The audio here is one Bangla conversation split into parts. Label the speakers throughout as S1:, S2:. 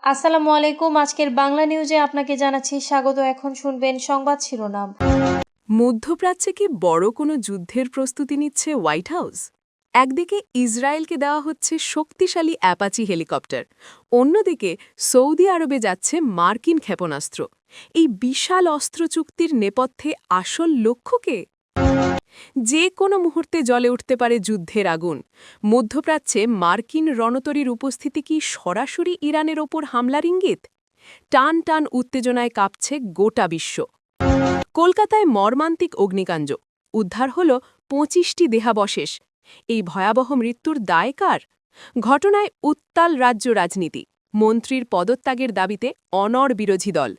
S1: আসসালামু আলাইকুম। আজকের বাংলা নিউজে আপনাকে জানাচ্ছি স্বাগত। এখন শুনবেন সংবাদ শিরোনাম।
S2: মধ্যপ্রাচ্যে কি বড় কোনো যুদ্ধের প্রস্তুতি নিচ্ছে হোয়াইট হাউস? একদিকে ইসরায়েলকে দেওয়া হচ্ছে শক্তিশালী অ্যাপাচি হেলিকপ্টার, অন্যদিকে সৌদি আরবে যাচ্ছে মার্কিন ক্ষেপণাস্ত্র। এই বিশাল অস্ত্র চুক্তির নেপথ্যে আসল লক্ষ্য কে? যে কোনো মুহূর্তে জ্বলে উঠতে পারে যুদ্ধের আগুন। মধ্যপ্রাচ্যে মার্কিন রণতরীর উপস্থিতি কি সরাসরি ইরানের ওপর হামলার ইঙ্গিত? টান টান উত্তেজনায় কাঁপছে গোটা বিশ্ব। কলকাতায় মর্মান্তিক অগ্নিকাণ্ড, উদ্ধার হল ২৫টি দেহাবশেষ। এই ভয়াবহ মৃত্যুর দায় কার? ঘটনায় উত্তাল রাজ্য রাজনীতি, মন্ত্রীর পদত্যাগের দাবিতে অনড় বিরোধী দল।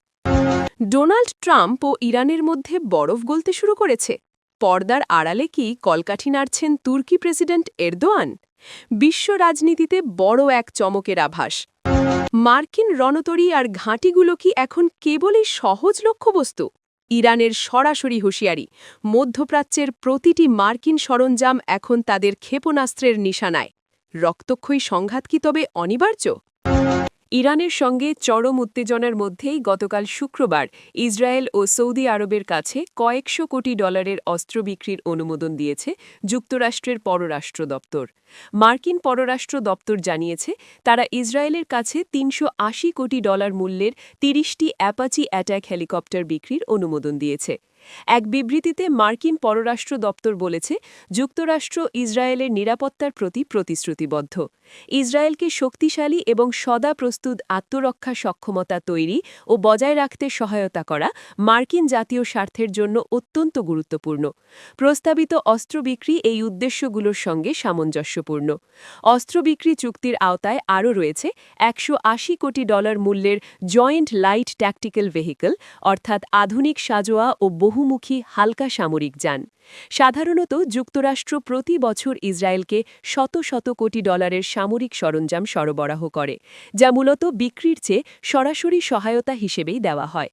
S2: ডোনাল্ড ট্রাম্প ও ইরানের মধ্যে বরফ গলতে শুরু করেছে। পর্দার আড়ালে কি কলকাঠি নাড়ছেন তুর্কি প্রেসিডেন্ট এরদোয়ান? বিশ্ব রাজনীতিতে বড় এক চমকের আভাস। মার্কিন রণতরী আর ঘাঁটিগুলো কি এখন কেবলই সহজ লক্ষ্যবস্তু? ইরানের সরাসরি হুঁশিয়ারি, মধ্যপ্রাচ্যের প্রতিটি মার্কিন সরঞ্জাম এখন তাদের ক্ষেপণাস্ত্রের নিশানায়। রক্তক্ষয়ী সংঘাত কি তবে অনিবার্য? ইরানের সঙ্গে চরম উত্তেজনার মধ্যেই গতকাল শুক্রবার ইসরায়েল ও সৌদি আরবের কাছে কয়েকশো কোটি ডলারের অস্ত্র বিক্রির অনুমোদন দিয়েছে যুক্তরাষ্ট্রের পররাষ্ট্র দপ্তর। মার্কিন পররাষ্ট্র দপ্তর জানিয়েছে, তারা ইসরায়েলের কাছে ৩৮০ কোটি ডলার মূল্যের ৩০টি অ্যাপাচি অ্যাট্যাক হেলিকপ্টার বিক্রির অনুমোদন দিয়েছে। এক বিবৃতিতে মার্কিন পররাষ্ট্র দপ্তর বলেছে, যুক্তরাষ্ট্র ইসরায়েলের নিরাপত্তার প্রতি প্রতিশ্রুতিবদ্ধ। ইসরায়েলকে শক্তিশালী এবং সদা প্রস্তুত আত্মরক্ষা সক্ষমতা তৈরি ও বজায় রাখতে সহায়তা করা মার্কিন জাতীয় স্বার্থের জন্য অত্যন্ত গুরুত্বপূর্ণ। প্রস্তাবিত অস্ত্র বিক্রি এই উদ্দেশ্যগুলোর সঙ্গে সামঞ্জস্যপূর্ণ। অস্ত্র বিক্রি চুক্তির আওতায় আরও রয়েছে ১৮০ কোটি ডলার মূল্যের জয়েন্ট লাইট ট্যাকটিক্যাল ভেহিকল, অর্থাৎ আধুনিক সাজোয়া ও বহুমুখী হালকা সামরিক যান। সাধারণত যুক্তরাষ্ট্র প্রতি বছর ইসরায়েলকে শত শত কোটি ডলারের সামরিক সরঞ্জাম সরবরাহ করে, যা মূলত বিক্রির চেয়ে সরাসরি সহায়তা হিসেবেই দেওয়া হয়।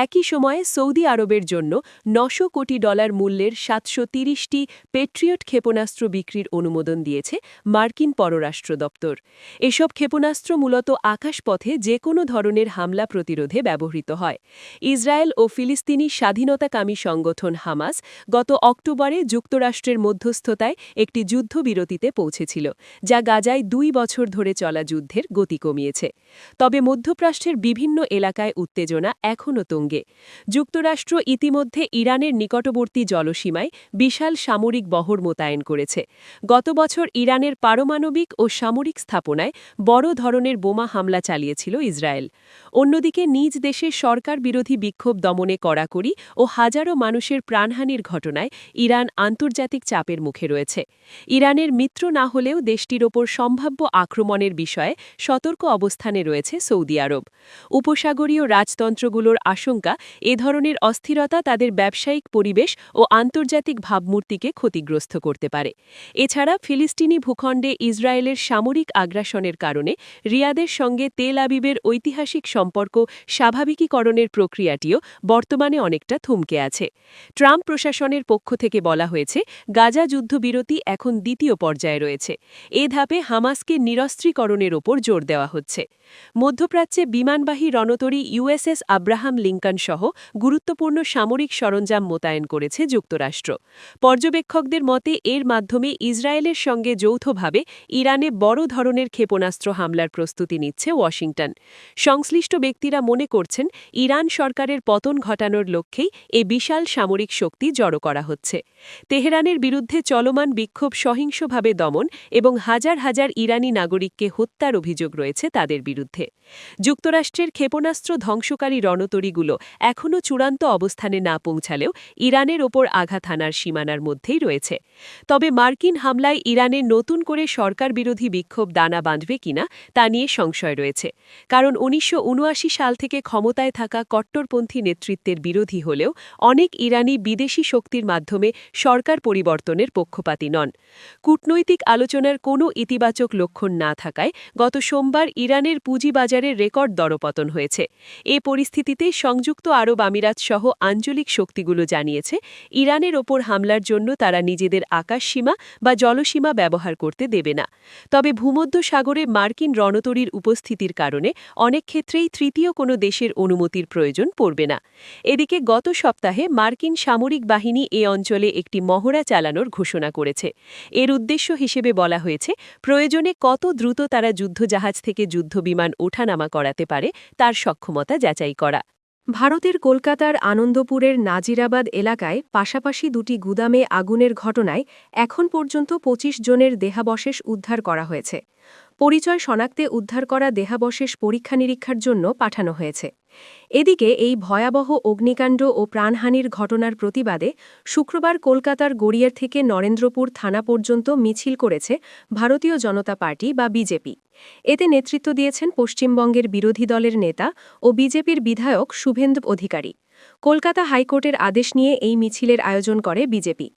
S2: একই সময়ে সৌদি আরবের জন্য ৯০০ কোটি ডলার মূল্যের ৭৩০টি পেট্রিয়ট ক্ষেপণাস্ত্র বিক্রির অনুমোদন দিয়েছে মার্কিন পররাষ্ট্র দপ্তর। এসব ক্ষেপণাস্ত্র মূলত আকাশপথে যে কোনো ধরনের হামলা প্রতিরোধে ব্যবহৃত হয়। ইসরায়েল ও ফিলিস্তিনি স্বাধীনতাকামী সংগঠন হামাস গত অক্টোবরে যুক্তরাষ্ট্রের মধ্যস্থতায় একটি যুদ্ধবিরতিতে পৌঁছেছিল, যা গাজায় ২ বছর ধরে চলা যুদ্ধের গতি কমিয়েছে। তবে মধ্যপ্রাচ্যের বিভিন্ন এলাকায় উত্তেজনা এখনও তুঙ্গে। যুক্তরাষ্ট্র ইতিমধ্যে ইরানের নিকটবর্তী জলসীমায় বিশাল সামরিক বহর মোতায়েন করেছে। গত বছর ইরানের পারমাণবিক ও সামরিক স্থাপনায় বড় ধরনের বোমা হামলা চালিয়েছিল ইসরায়েল। অন্যদিকে নিজ দেশে সরকার বিরোধী বিক্ষোভ দমনে কড়াকড়ি ও হাজারো মানুষের প্রাণহানির ঘটনায় ইরান আন্তর্জাতিক চাপের মুখে রয়েছে। ইরানের মিত্র না হলেও দেশটির ওপর সম্ভাব্য আক্রমণের বিষয়ে সতর্ক অবস্থানে রয়েছে সৌদি আরব। উপসাগরীয় রাজতন্ত্রগুলোর আশঙ্কা, এ ধরনের অস্থিরতা তাদের ব্যবসায়িক পরিবেশ ও আন্তর্জাতিক ভাবমূর্তিকে ক্ষতিগ্রস্ত করতে পারে। এছাড়া ফিলিস্তিনি ভূখণ্ডে ইসরায়েলের সামরিক আগ্রাসনের কারণে রিয়াদের সঙ্গে তেল আবিবের ঐতিহাসিক সম্পর্ক স্বাভাবিকীকরণের প্রক্রিয়াটিও বর্তমানে অনেকটা থমকে আছে। ট্রাম্প প্রশাসনের পক্ষ থেকে বলা হয়েছে, গাজা যুদ্ধবিরতি এখন দ্বিতীয় পর্যায়ে রয়েছে। এ ধাপে হামাসকে নিরস্ত্রীকরণের ওপর জোর দেওয়া হচ্ছে। মধ্যপ্রাচ্যে বিমানবাহী রণতরী ইউএসএস আব্রাহাম লিঙ্কন সহ গুরুত্বপূর্ণ সামরিক সরঞ্জাম মোতায়েন করেছে যুক্তরাষ্ট্র। পর্যবেক্ষকদের মতে এর মাধ্যমে ইসরায়েলের সঙ্গে যৌথভাবে ইরানে বড় ধরনের ক্ষেপণাস্ত্র হামলার প্রস্তুতি নিচ্ছে ওয়াশিংটন। সংশ্লিষ্ট ব্যক্তিরা মনে করছেন, ইরান সরকারের পতন ঘটানোর লক্ষ্যেই এই বিশাল সামরিক শক্তি জড়ো করা হচ্ছে। তেহরানের বিরুদ্ধে চলমান বিক্ষোভ সহিংসভাবে দমন এবং হাজার হাজার ইরানি নাগরিককে হত্যার অভিযোগ রয়েছে তাদের বিরুদ্ধে। যুক্তরাষ্ট্রের ক্ষেপণাস্ত্র ধ্বংসকারী রণতরীগুলো এখনও চূড়ান্ত অবস্থানে না পৌঁছালেও ইরানের ওপর আঘাত হানার সীমানার মধ্যেই রয়েছে। তবে মার্কিন হামলায় ইরানের নতুন করে সরকার বিরোধী বিক্ষোভ দানা বাঁধবে কিনা তা নিয়ে সংশয় রয়েছে, কারণ সাল থেকে ক্ষমতায় থাকা কট্টরপন্থী নেতৃত্বের বিরোধী হলেও অনেক ইরানি বিদেশি শক্তির মাধ্যমে সরকার পরিবর্তনের পক্ষপাতী নন। কূটনৈতিক আলোচনার কোনো ইতিবাচক লক্ষণ না থাকায় গত সোমবার ইরানের পুঁজিবাজারে রেকর্ড দরপতন হয়েছে। এ পরিস্থিতিতে সংযুক্ত আরব আমিরাত সহ আঞ্চলিক শক্তিগুলো জানিয়েছে, ইরানের ওপর হামলার জন্য তারা নিজেদের আকাশসীমা বা জলসীমা ব্যবহার করতে দেবে না। তবে ভূমধ্যসাগরে মার্কিন রণতরীর উপস্থিতির কারণে অনেক ক্ষেত্রেই তৃতীয় কোনো দেশের অনুমতির প্রয়োজন পড়বে না। এদিকে গত সপ্তাহে মার্কিন সামরিক বাহিনী এ অঞ্চলে একটি মহড়া চালানোর ঘোষণা করেছে। এর উদ্দেশ্য হিসেবে বলা হয়েছে, প্রয়োজনে কত দ্রুত তারা যুদ্ধজাহাজ থেকে যুদ্ধবিমান ওঠানামা করাতে পারে তার সক্ষমতা যাচাই করা। ভারতের কলকাতার আনন্দপুরের নাজিরাবাদ এলাকায় পাশাপাশি দুটি গুদামে আগুনের ঘটনায় এখন পর্যন্ত ২৫ জনের দেহাবশেষ উদ্ধার করা হয়েছে। পরিচয় শনাক্তে উদ্ধার করা দেহাবশেষ পরীক্ষা নিরীক্ষার জন্য পাঠানো হয়েছে। এদিকে এই ভয়াবহ অগ্নিকাণ্ড ও প্রাণহানির ঘটনার প্রতিবাদে শুক্রবার কলকাতার গড়িয়ার থেকে নরেন্দ্রপুর থানা পর্যন্ত মিছিল করেছে ভারতীয় জনতা পার্টি বা বিজেপি। এতে নেতৃত্ব দিয়েছেন পশ্চিমবঙ্গের বিরোধী দলের নেতা ও বিজেপির বিধায়ক শুভেন্দু অধিকারী। কলকাতা হাইকোর্টের আদেশ নিয়ে এই মিছিলের আয়োজন করে বিজেপি।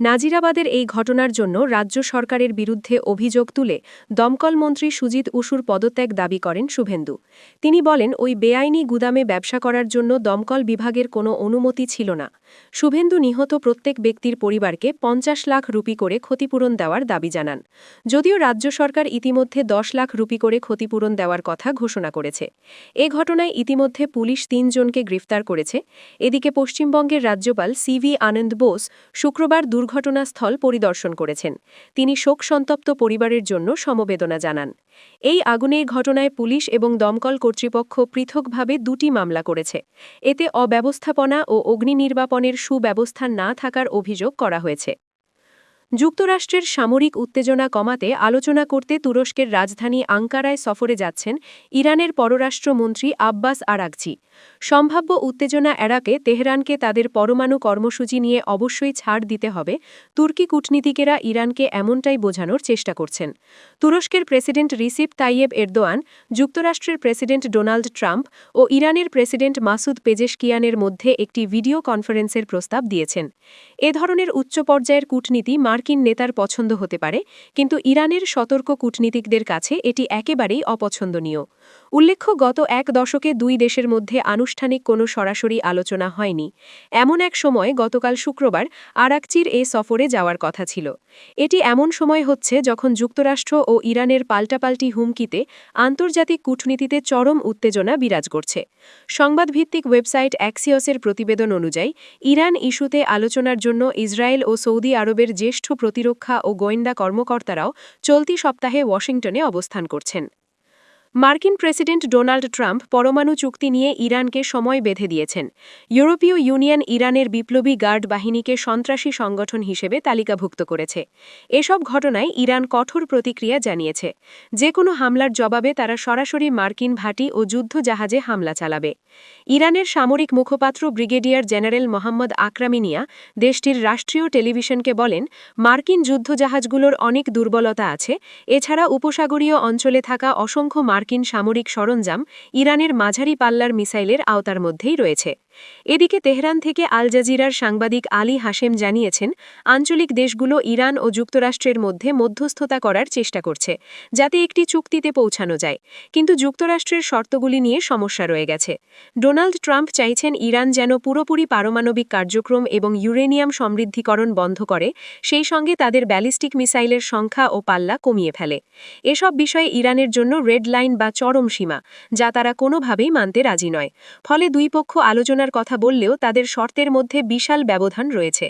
S2: নাজিরাবাদের এই ঘটনার জন্য রাজ্য সরকারের বিরুদ্ধে অভিযোগ তুলে দমকল মন্ত্রী সুজিত বসুর পদত্যাগ দাবি করেন শুভেন্দু। তিনি বলেন, ওই বেআইনি গুদামে ব্যবসা করার জন্য দমকল বিভাগের কোনো অনুমতি ছিল না। শুভেন্দু নিহত প্রত্যেক ব্যক্তির পরিবারকে ৫০ লাখ রুপি করে ক্ষতিপূরণ দেওয়ার দাবি জানান। যদিও রাজ্য সরকার ইতিমধ্যে ১০ লাখ রুপি করে ক্ষতিপূরণ দেওয়ার কথা ঘোষণা করেছে। এ ঘটনায় ইতিমধ্যে পুলিশ ৩ জনকে গ্রেফতার করেছে। এদিকে পশ্চিমবঙ্গের রাজ্যপাল সিভি আনন্দ বোস শুক্রবার দুর্ঘটনাস্থল পরিদর্শন করেছেন। তিনি শোকসন্তপ্ত পরিবারের জন্য সমবেদনা জানান। এই আগুনের ঘটনায় পুলিশ এবং দমকল কর্তৃপক্ষ পৃথকভাবে ২টি মামলা করেছে। এতে অব্যবস্থাপনা ও অগ্নি নির্বাপনের সুব্যবস্থা না থাকার অভিযোগ করা হয়েছে। যুক্তরাষ্ট্রের সামরিক উত্তেজনা কমাতে আলোচনা করতে তুরস্কের রাজধানী আঙ্কারায় সফরে যাচ্ছেন ইরানের পররাষ্ট্রমন্ত্রী আব্বাস আরাগচি। সম্ভাব্য উত্তেজনা এড়াতে তেহরানকে তাদের পরমাণু কর্মসূচি নিয়ে অবশ্যই ছাড় দিতে হবে, তুর্কি কূটনীতিকেরা ইরানকে এমনটাই বোঝানোর চেষ্টা করছেন। তুরস্কের প্রেসিডেন্ট রিসিপ তাইয়েব এরদোয়ান, যুক্তরাষ্ট্রের প্রেসিডেন্ট ডোনাল্ড ট্রাম্প ও ইরানের প্রেসিডেন্ট মাসুদ পেজেশকিয়ানের মধ্যে একটি ভিডিও কনফারেন্সের প্রস্তাব দিয়েছেন। এ ধরনের উচ্চ পর্যায়ের কূটনীতি মার্কিন নেতার পছন্দ হতে পারে, কিন্তু ইরানের সতর্ক কূটনীতিকদের কাছে এটি একেবারেই অপছন্দনীয়। উল্লেখ্য, গত এক দশকে দুই দেশের মধ্যে আনুষ্ঠানিক কোনো সরাসরি আলোচনা হয়নি। এমন এক সময় গতকাল শুক্রবার আরাগচির এ সফরে যাওয়ার কথা ছিল। এটি এমন সময় হচ্ছে যখন যুক্তরাষ্ট্র ও ইরানের পাল্টাপাল্টি হুমকিতে আন্তর্জাতিক কূটনীতিতে চরম উত্তেজনা বিরাজ করছে। সংবাদভিত্তিক ওয়েবসাইট অ্যাক্সিওসের প্রতিবেদন অনুযায়ী, ইরান ইস্যুতে আলোচনার জন্য ইসরায়েল ও সৌদি আরবের জ্যেষ্ঠ প্রতিরক্ষা ও গোয়েন্দা কর্মকর্তারাও চলতি সপ্তাহে ওয়াশিংটনে অবস্থান করছেন। মার্কিন প্রেসিডেন্ট ডোনাল্ড ট্রাম্প পরমাণু চুক্তি নিয়ে ইরানকে সময় বেঁধে দিয়েছেন। ইউরোপীয় ইউনিয়ন ইরানের বিপ্লবী গার্ড বাহিনীকে সন্ত্রাসী সংগঠন হিসেবে তালিকাভুক্ত করেছে। এসব ঘটনায় ইরান কঠোর প্রতিক্রিয়া জানিয়েছে। যে কোনো হামলার জবাবে তারা সরাসরি মার্কিন ঘাঁটি ও যুদ্ধজাহাজে হামলা চালাবে। ইরানের সামরিক মুখপাত্র ব্রিগেডিয়ার জেনারেল মোহাম্মদ আকরামিনিয়া দেশটির রাষ্ট্রীয় টেলিভিশনকে বলেন, মার্কিন যুদ্ধজাহাজগুলোর অনেক দুর্বলতা আছে। এছাড়া উপসাগরীয় অঞ্চলে থাকা অসংখ্য মার্কিন সামরিক সরঞ্জাম ইরানের মাঝারি পাল্লার মিসাইলের আওতার মধ্যেই রয়েছে। এদিকে তেহরান থেকে আল জাজিরার সাংবাদিক আলী হাশেম জানিয়েছেন, আঞ্চলিক দেশগুলো ইরান ও যুক্তরাষ্ট্রের মধ্যে মধ্যস্থতা করার চেষ্টা করছে, যাতে একটি চুক্তিতে পৌঁছানো যায়। কিন্তু যুক্তরাষ্ট্রের শর্তগুলি নিয়ে সমস্যা রয়ে গেছে। ডোনাল্ড ট্রাম্প চাইছেন ইরান যেন পুরোপুরি পারমাণবিক কার্যক্রম এবং ইউরেনিয়াম সমৃদ্ধিকরণ বন্ধ করে, সেই সঙ্গে তাদের ব্যালিস্টিক মিসাইলের সংখ্যা ও পাল্লা কমিয়ে ফেলে। এসব বিষয়ে ইরানের জন্য রেড লাইন বা চরম সীমা, যা তারা কোনোভাবেই মানতে রাজি নয়। ফলে দুই পক্ষ আলোচনার কথা বললেও তাদের শর্তের মধ্যে বিশাল ব্যবধান রয়েছে।